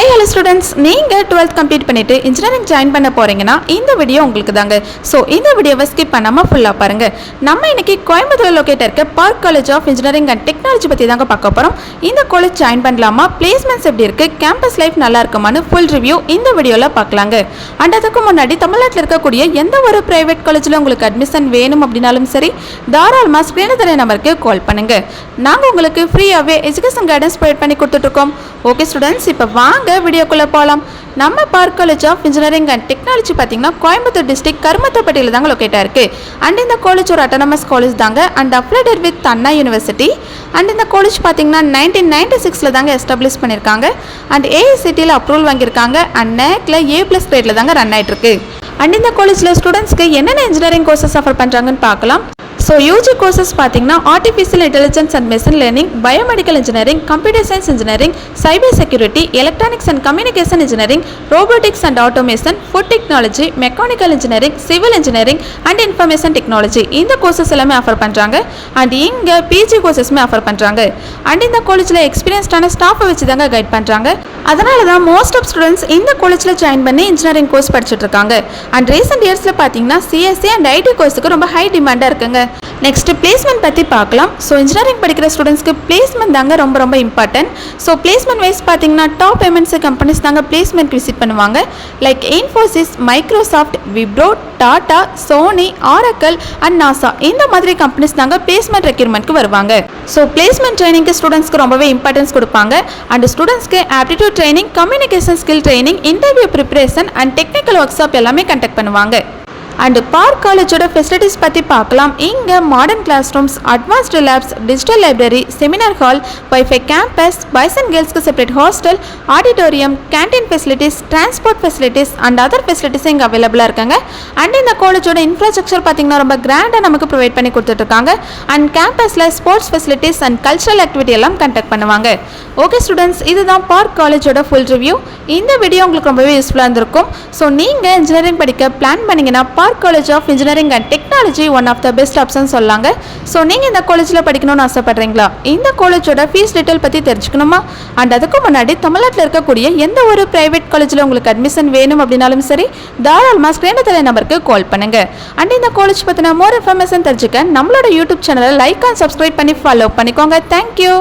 Hi hello students, நீங்கள் 12th complete பண்ணிவிட்டு engineering join பண்ண போகிறீங்கன்னா இந்த வீடியோ உங்களுக்கு தாங்க. ஸோ இந்த வீடியோவை ஸ்கிப் பண்ணாமல் ஃபுல்லாக பாருங்கள். நம்ம இன்றைக்கி கோயம்புத்தூர் லொக்கேட் இருக்க Park College of Engineering and Technology பற்றி தாங்க பார்க்க போகிறோம். இந்த காலேஜ் ஜாயின் பண்ணலாமா, பிளேஸ்மெண்ட்ஸ் எப்படி இருக்குது, கேம்பஸ் லைஃப் நல்லா இருக்குமான்னு ஃபுல் ரிவ்யூ இந்த வீடியோவில் பார்க்கலாங்க. அண்ட் அதுக்கு முன்னாடி தமிழ்நாட்டில் இருக்கக்கூடிய எந்த ஒரு ப்ரைவேட் காலேஜில் உங்களுக்கு அட்மிஷன் வேணும் அப்படின்னாலும் சரி, தாராளமாக ஸ்க்ரீனில் தெரிய நம்பருக்கு கால் பண்ணுங்கள். நாங்கள் உங்களுக்கு ஃப்ரீயாகவே எஜுகேஷன் கைடன்ஸ் ப்ரொவைட் பண்ணி கொடுத்துட்ருக்கோம். ஓகே ஸ்டூடெண்ட்ஸ், இப்போ வாங்க வீடியோக்குள்ளே போகலாம். நம்ம Park College of Engineering and Technology பார்த்தீங்கன்னா கோயம்புத்தூர் டிஸ்ட்ரிக்ட் கருமத்தப்பட்டியில் தாங்க லொக்கேட்டாக இருக்குது. அண்ட் இந்த காலேஜ் ஒரு அட்டானமஸ் காலேஜ் தாங்க and அப்ளைடட் with Anna university. And இந்த காலேஜ் பார்த்தீங்கன்னா 1996 தாங்க எஸ்டாப்ளிஷ் பண்ணியிருக்காங்க. அண்ட் ஏஐசிடியில் அப்ரூவல் வாங்கியிருக்காங்க. அண்ட் நேக்கில் A+ கிரேடில் தாங்க ரன் ஆகிட்டு இருக்கு. அண்ட் இந்த காலேஜில் ஸ்டூடெண்ட்ஸ்க்கு என்னென்ன இன்ஜினியரிங் கோர்சஸ் ஆஃபர் பண்ணுறாங்கன்னு பார்க்கலாம். ஸோ யூஜி கோர்சஸ் பார்த்தீங்கன்னா artificial intelligence and machine learning, biomedical engineering, computer science engineering, cyber security, electronics and communication engineering, robotics and automation, food technology, mechanical engineering, civil engineering and information technology இந்த courses எல்லாமே offer பண்ணுறாங்க. And இங்கே PG கோர்சஸ்மே offer பண்ணுறாங்க. And இந்த காலேஜில் எக்ஸ்பீரியன்ஸ்டான ஸ்டாஃபை வச்சு தாங்க கைட் பண்ணுறாங்க. அதனால தான் மோஸ்ட் ஆஃப் ஸ்டூடெண்ட்ஸ் இந்த காலேஜில் ஜாயின் பண்ணி இன்ஜினியரிங் கோர்ஸ் படிச்சுட்டு இருக்காங்க. அண்ட் ரீசெண்ட் இயர்ஸில் பார்த்தீங்கன்னா சிஎஸ்சி அண்ட் ஐடி கோர்ஸுக்கு ரொம்ப ஹை டிமாண்டாக இருக்குங்க. நெக்ஸ்ட் பிளேஸ்மெண்ட் பற்றி பார்க்கலாம். ஸோ இன்ஜினியரிங் படிக்கிற ஸ்டூடெண்ட்ஸ்க்கு பிளேஸ்மெண்ட் தாங்க ரொம்ப இம்பார்ட்டன்ட். ஸோ பிளேஸ்மெண்ட் வைஸ் பார்த்தீங்கன்னா டாப் எம்என்சி கம்பெனிஸ் தாங்க பிளேஸ்மெண்ட் விசிட் பண்ணுவாங்க. Like Infosys, Microsoft, Wipro, Tata, Sony, Oracle and NASA இந்த மாதிரி கம்பெனிஸ் தாங்க பிளேஸ்மெண்ட் ரெக்யூர்மெண்ட்க்கு வருவாங்க. ஸோ பிளேஸ்மெண்ட் ட்ரைனிங்க்கு ஸ்டூடெண்ட்ஸ்க்கு ரொம்பவே இம்பார்ட்டன்ஸ் கொடுப்பாங்க. அண்ட் ஸ்டூடெண்ட்ஸ்க்கு aptitude training, communication skill training, interview preparation and technical workshop எல்லாமே கண்டக்ட் பண்ணுவாங்க. அண்ட் பார்க் காலேஜோட ஃபெசிலிட்டிஸ் பற்றி பார்க்கலாம். இங்கே modern classrooms, advanced labs, digital library, seminar hall, wifi campus, boys and கேர்ள்ஸ்க்கு separate hostel, auditorium, canteen facilities, transport facilities and other facilities இங்கே அவைலபிளாக இருக்காங்க. அண்ட் இந்த காலேஜோட இன்ஃப்ராஸ்ட்ரக்சர் பார்த்தீங்கன்னா ரொம்ப கிராண்டாக நமக்கு ப்ரொவைட் பண்ணி கொடுத்துட்ருக்காங்க. அண்ட் கேம்பஸில் sports facilities and cultural activity எல்லாம் கண்டக்ட் பண்ணுவாங்க. ஓகே ஸ்டூடெண்ட்ஸ், இதுதான் பார்க் காலேஜோட ஃபுல் ரிவ்யூ. இந்த வீடியோ உங்களுக்கு ரொம்பவே யூஸ்ஃபுல்லாக இருந்திருக்கும். ஸோ நீங்கள் இன்ஜினியரிங் படிக்க பிளான் பண்ணிங்கன்னா Park College of Engineering and Technology one of the best option சொல்லாங்க. ஸோ நீங்கள் இந்த காலேஜில் படிக்கணும்னு ஆசைப்படுறீங்களா? இந்த காலேஜோட ஃபீஸ் டீட்டெயில் பற்றி தெரிஞ்சுக்கணுமா? அண்ட் அதுக்கு முன்னாடி தமிழ்நாட்டில் இருக்கக்கூடிய எந்த ஒரு ப்ரைவேட் காலேஜில் உங்களுக்கு அட்மிஷன் வேணும் அப்படின்னாலும் சரி, தாராளமாக ஸ்க்ரீனில் தெரிய நம்பருக்கு கால் பண்ணுங்க. அண்ட் இந்த காலேஜ் பற்றின மோர் இன்ஃபர்மேஷன் தெரிஞ்சுக்க நம்மளோட யூடியூப் சேனலை லைக் அண்ட் சப்ஸ்கிரைப் பண்ணி ஃபாலோ பண்ணிக்கோங்க. தேங்க்யூ.